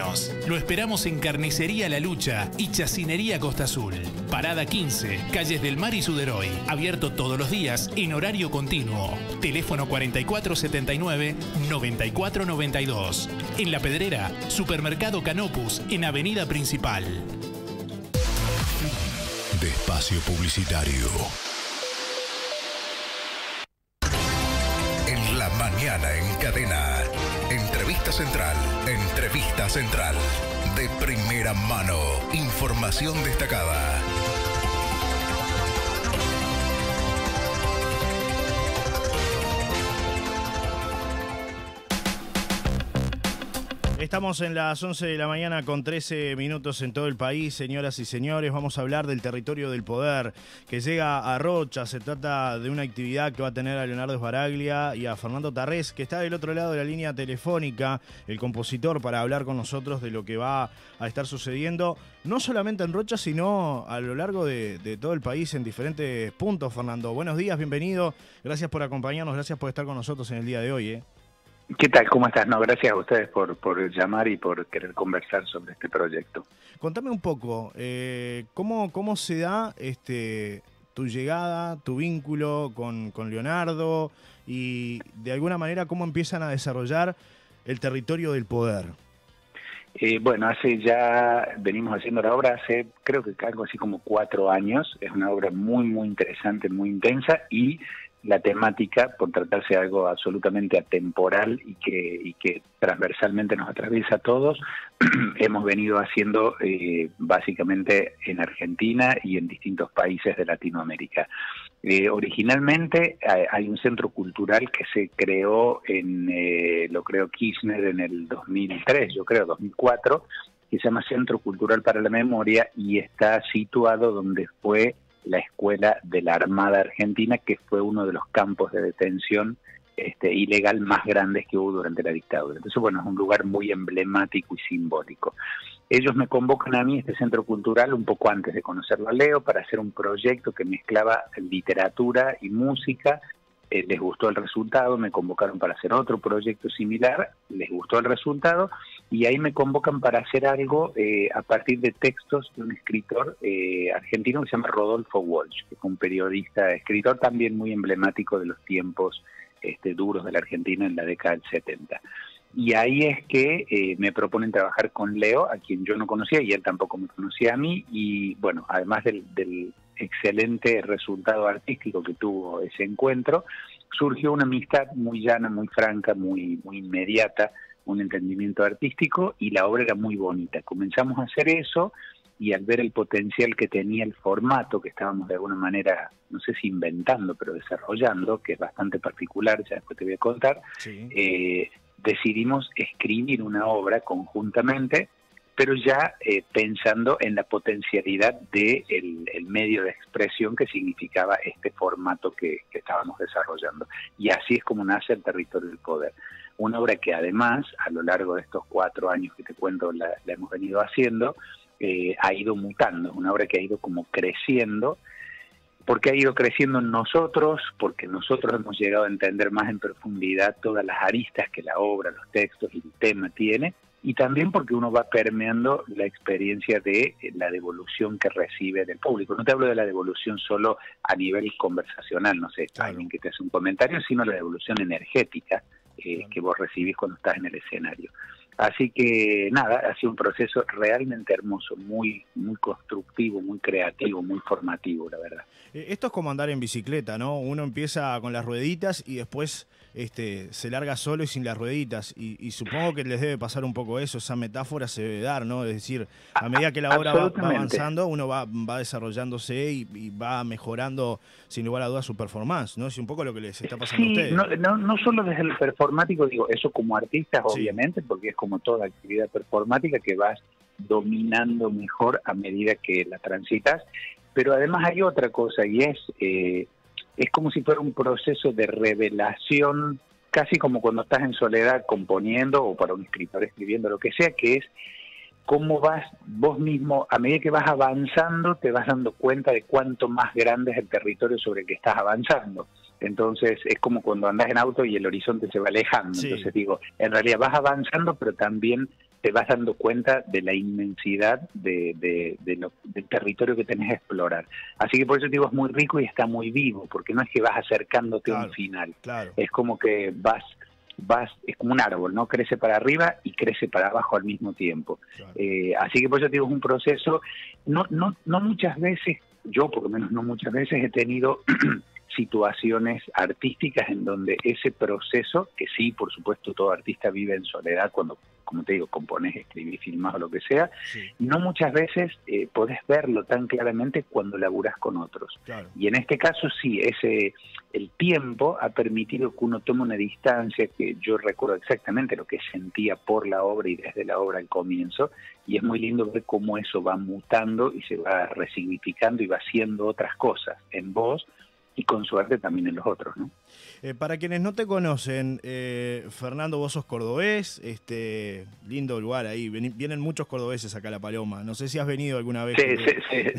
menos. Lo esperamos en Carnicería La Lucha y Chacinería Costa Azul. Parada 15, Calles del Mar y Suderoy. Abierto todos los días en horario continuo. Teléfono 4479-9492. En La Pedrera, Supermercado Canopus en Avenida Principal. Espacio publicitario. En la mañana en cadena. Entrevista Central. Entrevista Central. De primera mano. Información destacada. Estamos en las 11 de la mañana con 13 minutos en todo el país, señoras y señores. Vamos a hablar del territorio del poder que llega a Rocha. Se trata de una actividad que va a tener a Leonardo Sbaraglia y a Fernando Tarrés, que está del otro lado de la línea telefónica, el compositor, para hablar con nosotros de lo que va a estar sucediendo, no solamente en Rocha, sino a lo largo de todo el país, en diferentes puntos. Fernando, buenos días, bienvenido. Gracias por acompañarnos, gracias por estar con nosotros en el día de hoy. ¿Qué tal? ¿Cómo estás? No, gracias a ustedes por llamar y por querer conversar sobre este proyecto. Contame un poco, ¿cómo se da tu llegada, tu vínculo con Leonardo y de alguna manera cómo empiezan a desarrollar el territorio del poder? Bueno, venimos haciendo la obra hace creo que algo así como 4 años. Es una obra muy, muy interesante, muy intensa, y la temática, por tratarse de algo absolutamente atemporal y que transversalmente nos atraviesa a todos, hemos venido haciendo básicamente en Argentina y en distintos países de Latinoamérica. Originalmente hay un centro cultural que se creó lo creó Kirchner en el 2003, 2004, que se llama Centro Cultural para la Memoria, y está situado donde fue la Escuela de la Armada Argentina, que fue uno de los campos de detención ilegal más grandes que hubo durante la dictadura. Entonces, bueno, es un lugar muy emblemático y simbólico. Ellos me convocan a mí, este centro cultural, un poco antes de conocerlo a Leo, para hacer un proyecto que mezclaba literatura y música. Les gustó el resultado, me convocaron para hacer otro proyecto similar, les gustó el resultado, y ahí me convocan para hacer algo a partir de textos de un escritor argentino que se llama Rodolfo Walsh, que fue un periodista, escritor también muy emblemático de los tiempos duros de la Argentina en la década del 70. Y ahí es que me proponen trabajar con Leo, a quien yo no conocía y él tampoco me conocía a mí, y bueno, además del excelente resultado artístico que tuvo ese encuentro, surgió una amistad muy llana, muy franca, muy inmediata, un entendimiento artístico, y la obra era muy bonita. Comenzamos a hacer eso, y al ver el potencial que tenía el formato, que estábamos de alguna manera, no sé si inventando, pero desarrollando, que es bastante particular, ya después te voy a contar, sí. Decidimos escribir una obra conjuntamente, pero ya pensando en la potencialidad del medio de expresión que significaba este formato que estábamos desarrollando. Y así es como nace El Territorio del Poder. Una obra que además, a lo largo de estos 4 años que te cuento, la hemos venido haciendo, ha ido mutando. Una obra que ha ido como creciendo, porque ha ido creciendo en nosotros, porque nosotros hemos llegado a entender más en profundidad todas las aristas que la obra, los textos y el tema tiene, y también porque uno va permeando la experiencia de la devolución que recibe del público. No te hablo de la devolución solo a nivel conversacional, no sé, claro, alguien que te hace un comentario, sino la devolución energética que vos recibís cuando estás en el escenario. Así que nada, ha sido un proceso realmente hermoso, muy constructivo, muy creativo, muy formativo, la verdad. Esto es como andar en bicicleta, ¿no? Uno empieza con las rueditas y después se larga solo y sin las rueditas. Y supongo que les debe pasar un poco eso, esa metáfora se debe dar, ¿no? Es decir, a medida que la obra va avanzando, uno va desarrollándose y va mejorando, sin lugar a dudas, su performance, ¿no? Es un poco lo que les está pasando a ustedes. No solo desde el performático, digo, eso como artistas, sí, obviamente, porque es como toda actividad performática que vas dominando mejor a medida que la transitas, pero además hay otra cosa, y es como si fuera un proceso de revelación, casi como cuando estás en soledad componiendo, o para un escritor escribiendo, lo que sea, que es cómo vas vos mismo, a medida que vas avanzando, te vas dando cuenta de cuánto más grande es el territorio sobre el que estás avanzando. Entonces es como cuando andás en auto y el horizonte se va alejando. Sí. Entonces digo, en realidad vas avanzando, pero también te vas dando cuenta de la inmensidad del territorio que tenés a explorar. Así que por eso te digo, es muy rico y está muy vivo, porque no es que vas acercándote a un final. Claro. Es como que vas, es como un árbol, ¿no? Crece para arriba y crece para abajo al mismo tiempo. Claro. Así que por eso te digo, es un proceso, no muchas veces, yo por lo menos no muchas veces he tenido situaciones artísticas en donde ese proceso, que sí, por supuesto, todo artista vive en soledad cuando, como te digo, compones, escribís, filmás o lo que sea, sí, no muchas veces podés verlo tan claramente cuando laburás con otros. Claro. Y en este caso sí, el tiempo ha permitido que uno tome una distancia, que yo recuerdo exactamente lo que sentía por la obra y desde la obra al comienzo, y es muy lindo ver cómo eso va mutando y se va resignificando y va haciendo otras cosas en vos, y con suerte también en los otros, ¿no? Para quienes no te conocen, Fernando, vos sos cordobés, lindo lugar ahí, vienen muchos cordobeses acá a La Paloma, no sé si has venido alguna vez.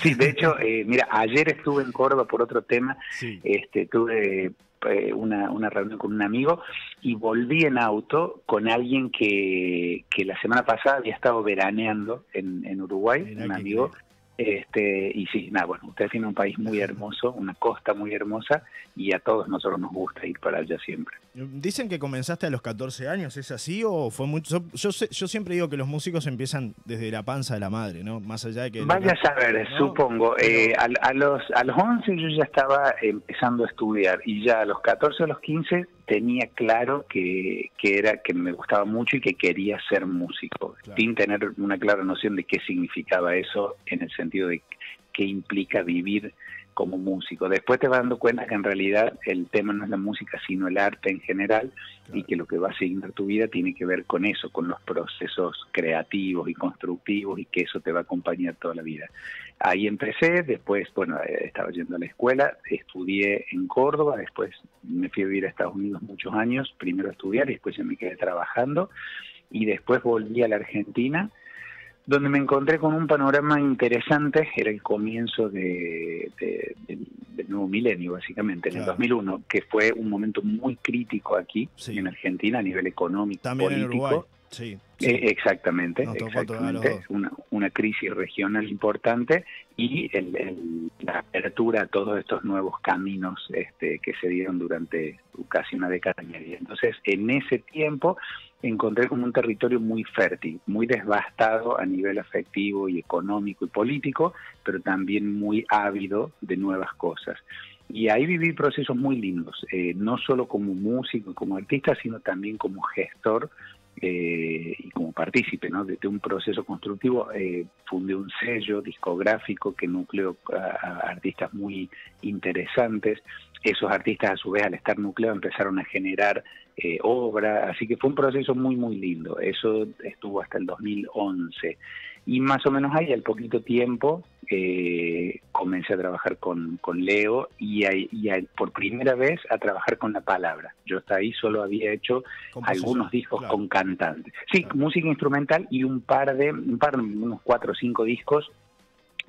Sí, de hecho, mira, ayer estuve en Córdoba por otro tema, sí. Tuve una reunión con un amigo y volví en auto con alguien que la semana pasada había estado veraneando en Uruguay, un amigo. Y sí, nada, bueno, ustedes tienen un país muy hermoso, una costa muy hermosa, y a todos nosotros nos gusta ir para allá siempre. Dicen que comenzaste a los 14 años, ¿es así o fue mucho? Yo siempre digo que los músicos empiezan desde la panza de la madre, ¿no? Más allá de que... Vaya a saber, ¿no? Supongo. Pero... a los 11 yo ya estaba empezando a estudiar, y ya a los 14 o los 15 tenía claro que me gustaba mucho y que quería ser músico, claro, sin tener una clara noción de qué significaba eso en el sentido de qué implica vivir como músico. Después te vas dando cuenta que en realidad el tema no es la música, sino el arte en general, claro, y que lo que va a asignar tu vida tiene que ver con eso, con los procesos creativos y constructivos, y que eso te va a acompañar toda la vida. Ahí empecé, después, bueno, estaba yendo a la escuela, estudié en Córdoba, después me fui a vivir a Estados Unidos muchos años, primero a estudiar y después ya me quedé trabajando, y después volví a la Argentina, donde me encontré con un panorama interesante. Era el comienzo del nuevo milenio, básicamente, en el 2001, que fue un momento muy crítico aquí, sí, en Argentina, a nivel económico, también político. En Uruguay. Sí, sí. Exactamente, una crisis regional importante, y la apertura a todos estos nuevos caminos que se dieron durante casi una década y media. Entonces, en ese tiempo encontré como un territorio muy fértil, muy devastado a nivel afectivo y económico y político, pero también muy ávido de nuevas cosas. Y ahí viví procesos muy lindos, no solo como músico, como artista, sino también como gestor y como partícipe, ¿no? de un proceso constructivo. Fundé un sello discográfico que nucleó a artistas muy interesantes. Esos artistas, a su vez, al estar nucleados, empezaron a generar obra, así que fue un proceso muy, muy lindo. Eso estuvo hasta el 2011. Y más o menos ahí, al poquito tiempo, comencé a trabajar con Leo y por primera vez a trabajar con la palabra. Yo hasta ahí solo había hecho algunos discos, claro, con cantantes. Sí, claro, música instrumental y unos 4 o 5 discos,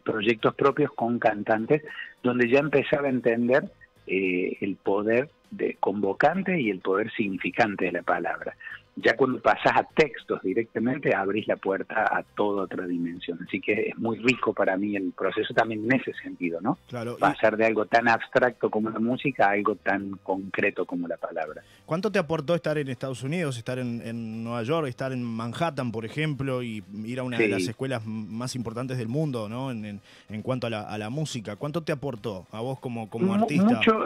proyectos propios con cantantes, donde ya empezaba a entender el poder de convocante y el poder significante de la palabra. Ya cuando pasás a textos directamente, abrís la puerta a toda otra dimensión. Así que es muy rico para mí el proceso también en ese sentido, ¿no? Claro, pasar de algo tan abstracto como la música a algo tan concreto como la palabra. ¿Cuánto te aportó estar en Estados Unidos, estar en Nueva York, estar en Manhattan, por ejemplo, y ir a una de las escuelas más importantes del mundo, ¿no? En cuanto a la música? ¿Cuánto te aportó a vos como artista? Mucho,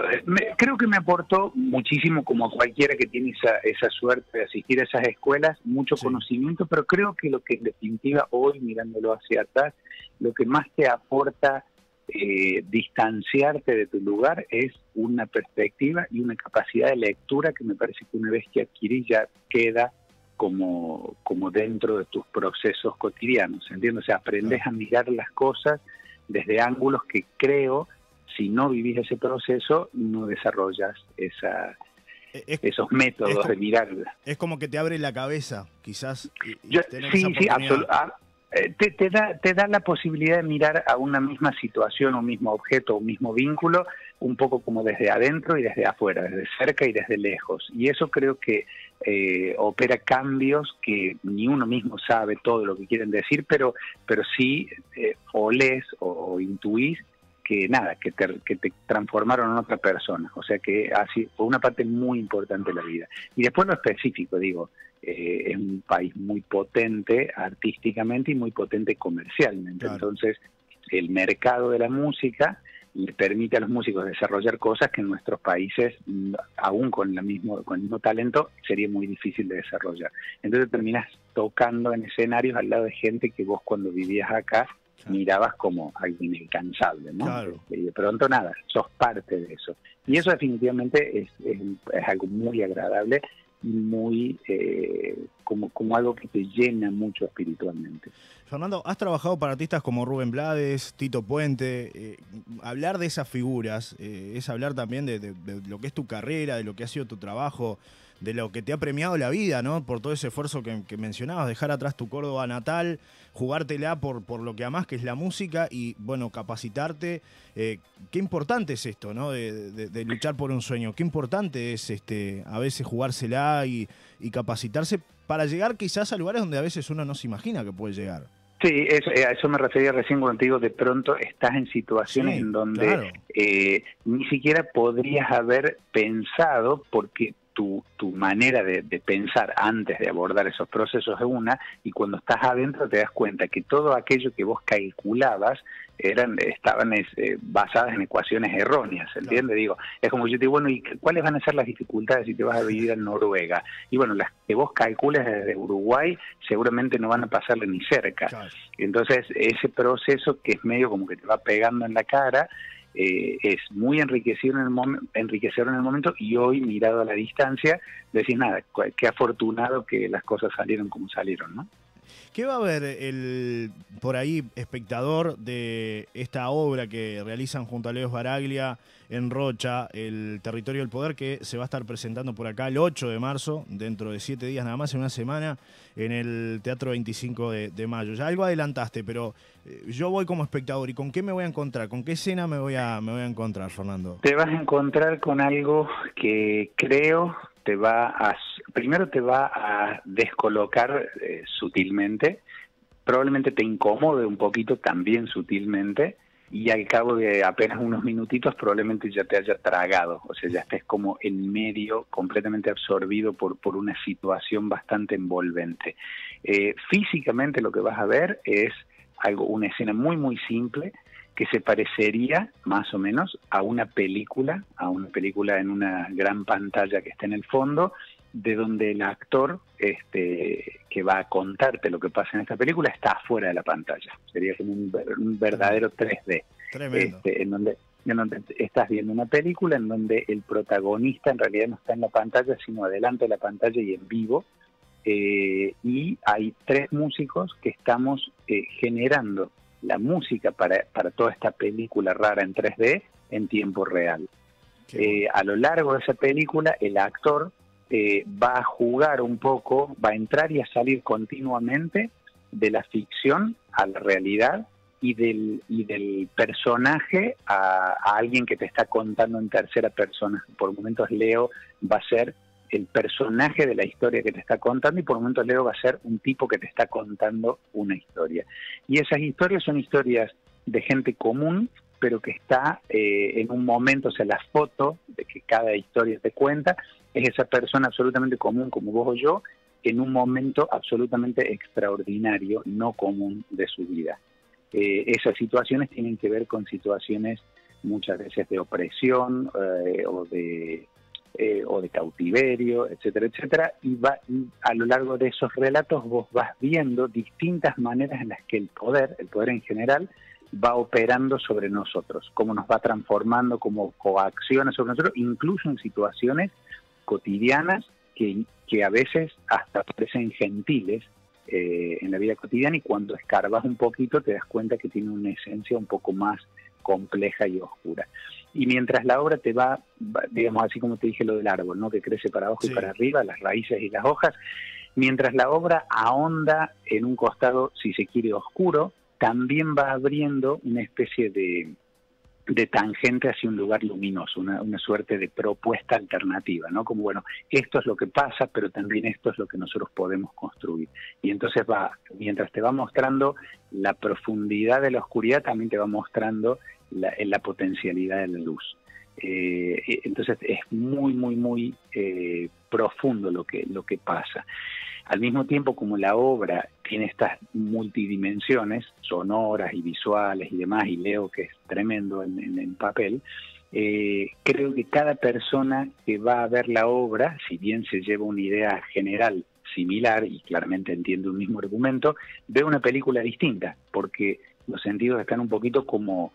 creo que me aportó muchísimo, como a cualquiera que tiene esa suerte de asistir a esas escuelas, mucho conocimiento, pero creo que lo que en definitiva hoy, mirándolo hacia atrás, lo que más te aporta distanciarte de tu lugar es una perspectiva y una capacidad de lectura que me parece que una vez que adquirís ya queda como dentro de tus procesos cotidianos, ¿entiendes? O sea, aprendes a mirar las cosas desde ángulos que creo, si no vivís ese proceso, no desarrollas esos métodos de mirarla. Es como que te abre la cabeza, quizás. Sí, absolutamente. Te da la posibilidad de mirar a una misma situación, un mismo objeto, un mismo vínculo un poco como desde adentro y desde afuera, desde cerca y desde lejos. Y eso creo que opera cambios que ni uno mismo sabe todo lo que quieren decir, pero sí olés o intuís que nada, que te transformaron en otra persona. O sea que así fue una parte muy importante de la vida. Y después lo específico, digo, es un país muy potente artísticamente y muy potente comercialmente. Claro. Entonces, el mercado de la música le permite a los músicos desarrollar cosas que en nuestros países, aún con el mismo talento, sería muy difícil de desarrollar. Entonces terminas tocando en escenarios al lado de gente que vos cuando vivías acá mirabas como algo inalcanzable, ¿no? Claro. Y de pronto nada, sos parte de eso. Y eso definitivamente es algo muy agradable y muy como algo que te llena mucho espiritualmente. Fernando, has trabajado para artistas como Rubén Blades, Tito Puente. Hablar de esas figuras es hablar también de lo que es tu carrera, de lo que ha sido tu trabajo, de lo que te ha premiado la vida, ¿no? Por todo ese esfuerzo que mencionabas, dejar atrás tu Córdoba natal, jugártela por lo que amás, que es la música, y bueno, capacitarte. Qué importante es esto, ¿no? De luchar por un sueño. Qué importante es a veces jugársela y capacitarse para llegar quizás a lugares donde a veces uno no se imagina que puede llegar. Sí, a eso me refería recién cuando te digo, de pronto estás en situaciones en donde claro. Ni siquiera podrías haber pensado, porque tu manera de pensar antes de abordar esos procesos es una, y cuando estás adentro te das cuenta que todo aquello que vos calculabas estaban basadas en ecuaciones erróneas, ¿entiendes? Claro. Digo, es como yo te digo, bueno, ¿y cuáles van a ser las dificultades si te vas a vivir en Noruega? Y bueno, las que vos calcules desde Uruguay seguramente no van a pasarle ni cerca. Claro. Entonces, ese proceso que es medio como que te va pegando en la cara, es muy enriquecedor en el momento, y hoy, mirado a la distancia, decís, nada, qué afortunado que las cosas salieron como salieron, ¿no? ¿Qué va a ver el por ahí espectador de esta obra que realizan junto a Leo Sbaraglia en Rocha, el Territorio del Poder, que se va a estar presentando por acá el 8 de marzo, dentro de 7 días nada más, en una semana, en el Teatro 25 de Mayo? Ya algo adelantaste, pero yo voy como espectador, ¿y con qué me voy a encontrar? ¿Con qué escena me voy a encontrar, Fernando? Te vas a encontrar con algo que creo primero te va a descolocar sutilmente, probablemente te incomode un poquito también sutilmente, y al cabo de apenas unos minutitos probablemente ya te haya tragado, o sea, ya estés como en medio, completamente absorbido por una situación bastante envolvente. Físicamente lo que vas a ver es una escena muy muy simple, que se parecería más o menos a una película en una gran pantalla que está en el fondo, de donde el actor que va a contarte lo que pasa en esta película está afuera de la pantalla. Sería como un verdadero 3D. Tremendo. En donde estás viendo una película en donde el protagonista en realidad no está en la pantalla, sino adelante de la pantalla y en vivo. Y hay 3 músicos que estamos generando la música para toda esta película rara en 3D en tiempo real. A lo largo de esa película, el actor va a jugar un poco, va a entrar y a salir continuamente de la ficción a la realidad, y del personaje a alguien que te está contando en tercera persona. Por momentos Leo va a ser el personaje de la historia que te está contando, y por momentos Leo va a ser un tipo que te está contando una historia. Y esas historias son historias de gente común, pero que está en un momento, o sea, la foto de que cada historia te cuenta es esa persona absolutamente común como vos o yo, en un momento absolutamente extraordinario, no común de su vida. Esas situaciones tienen que ver con situaciones muchas veces de opresión o de cautiverio, etcétera, etcétera, y a lo largo de esos relatos vos vas viendo distintas maneras en las que el poder en general, va operando sobre nosotros, cómo nos va transformando, cómo coacciona sobre nosotros, incluso en situaciones cotidianas que a veces hasta parecen gentiles en la vida cotidiana, y cuando escarbas un poquito te das cuenta que tiene una esencia un poco más compleja y oscura. Y mientras la obra te va, digamos, así como te dije lo del árbol, ¿no?, que crece para abajo y para arriba, las raíces y las hojas, mientras la obra ahonda en un costado, si se quiere, oscuro, también va abriendo una especie de de tangente hacia un lugar luminoso, una suerte de propuesta alternativa, ¿no? Como, bueno, esto es lo que pasa, pero también esto es lo que nosotros podemos construir. Y entonces mientras te va mostrando la profundidad de la oscuridad, también te va mostrando la potencialidad de la luz. Entonces es muy profundo lo que pasa. Al mismo tiempo, como la obra tiene estas multidimensiones sonoras y visuales y demás, y leo que es tremendo en papel, creo que cada persona que va a ver la obra, si bien se lleva una idea general similar y claramente entiende un mismo argumento, ve una película distinta, porque los sentidos están un poquito como,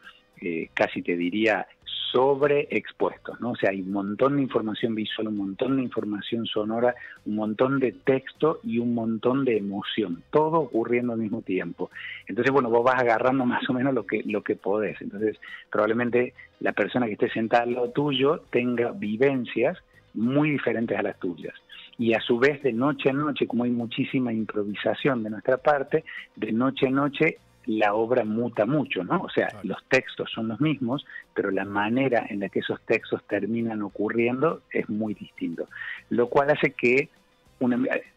casi te diría, sobreexpuestos, ¿no? O sea, hay un montón de información visual, un montón de información sonora, un montón de texto y un montón de emoción, todo ocurriendo al mismo tiempo. Entonces, bueno, vos vas agarrando más o menos lo que podés. Entonces, probablemente la persona que esté sentada al lado tuyo tenga vivencias muy diferentes a las tuyas. Y a su vez, de noche a noche, como hay muchísima improvisación de nuestra parte, de noche a noche la obra muta mucho, ¿no? O sea, claro, los textos son los mismos, pero la manera en la que esos textos terminan ocurriendo es muy distinto. Lo cual hace que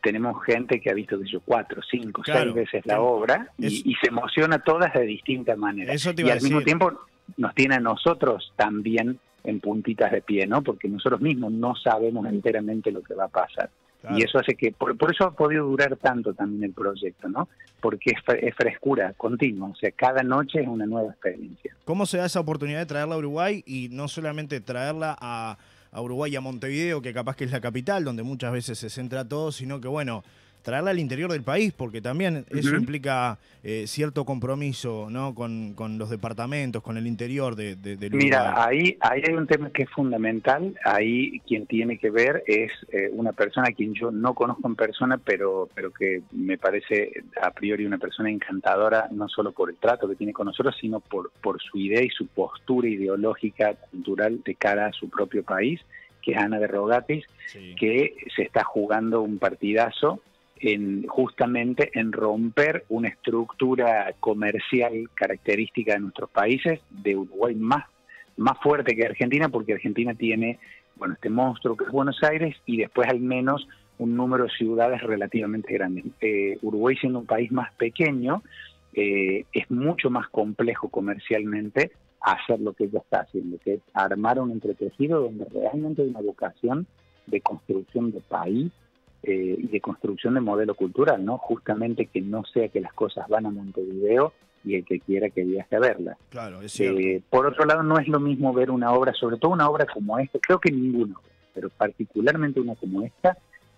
tenemos gente que ha visto, que yo, 4, 5, claro, 6 veces la obra y se emociona todas de distintas maneras. Eso te iba a decir. Al mismo tiempo nos tiene a nosotros también en puntitas de pie, ¿no? Porque nosotros mismos no sabemos enteramente lo que va a pasar. Claro. Y eso hace que, por eso ha podido durar tanto también el proyecto, ¿no? Porque es frescura continua, o sea, cada noche es una nueva experiencia. ¿Cómo se da esa oportunidad de traerla a Uruguay y no solamente traerla a Uruguay y a Montevideo, que capaz que es la capital, donde muchas veces se centra todo, sino que, bueno, traerla al interior del país, porque también eso implica cierto compromiso, ¿no? Con los departamentos, con el interior del Uruguay. Mira, ahí hay un tema que es fundamental. Ahí quien tiene que ver es una persona a quien yo no conozco en persona, pero que me parece a priori una persona encantadora, no solo por el trato que tiene con nosotros, sino por su idea y su postura ideológica, cultural de cara a su propio país, que es Ana de Rogatis, sí, que se está jugando un partidazo justamente en romper una estructura comercial característica de nuestros países, de Uruguay más fuerte que Argentina, porque Argentina tiene, bueno, este monstruo que es Buenos Aires y después al menos un número de ciudades relativamente grandes. Uruguay, siendo un país más pequeño, es mucho más complejo comercialmente hacer lo que ella está haciendo, que es armar un entretejido donde realmente hay una vocación de construcción de país y de construcción de modelo cultural, ¿no? Justamente que no sea que las cosas van a Montevideo y el que quiera que viaje a verlas. Claro, es cierto. Por otro lado, no es lo mismo ver una obra, sobre todo una obra como esta, creo que ninguna, pero particularmente una como esta,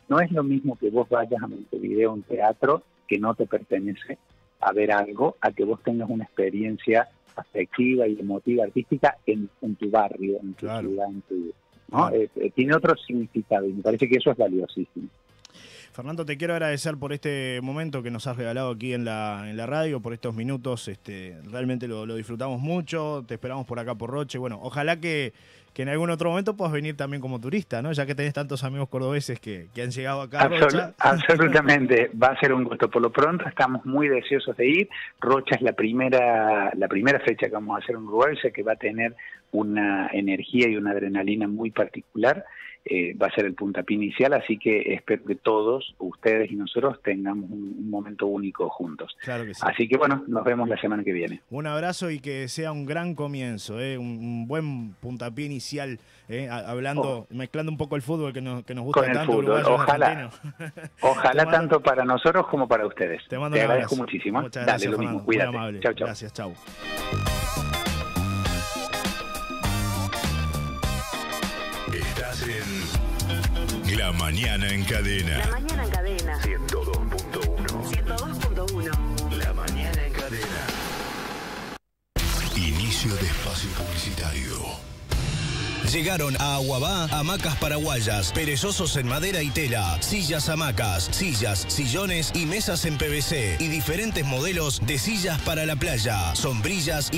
no es lo mismo que vos vayas a Montevideo a un teatro que no te pertenece a ver algo, a que vos tengas una experiencia afectiva y emotiva, artística en tu barrio, en tu claro, ciudad, en tu... ¿no? Tiene otro significado y me parece que eso es valiosísimo. Fernando, te quiero agradecer por este momento que nos has regalado aquí en la radio, por estos minutos. Realmente lo disfrutamos mucho, te esperamos por acá por Roche. Bueno, ojalá que en algún otro momento puedas venir también como turista, ¿no? Ya que tenés tantos amigos cordobeses que han llegado acá a Rocha. Absolutamente, va a ser un gusto. Por lo pronto estamos muy deseosos de ir. Rocha es la primera fecha que vamos a hacer en Uruguay, o sea que va a tener una energía y una adrenalina muy particular. Va a ser el puntapié inicial, así que espero que todos, ustedes y nosotros, tengamos un momento único juntos. Claro que sí. Así que bueno, nos vemos la semana que viene. Un abrazo y que sea un gran comienzo, un buen puntapié inicial, mezclando un poco el fútbol que nos gusta con tanto. El fútbol, ojalá tanto para nosotros como para ustedes. Te agradezco muchísimo. Muchas gracias, Dale, lo mismo, cuídate. Chau, chau. Gracias, chau. La mañana en cadena. La mañana en cadena. 102.1. 102.1. La mañana en cadena. Inicio de espacio publicitario. Llegaron a Aguabá hamacas paraguayas, perezosos en madera y tela, sillas hamacas, sillas, sillones y mesas en PVC y diferentes modelos de sillas para la playa, sombrillas y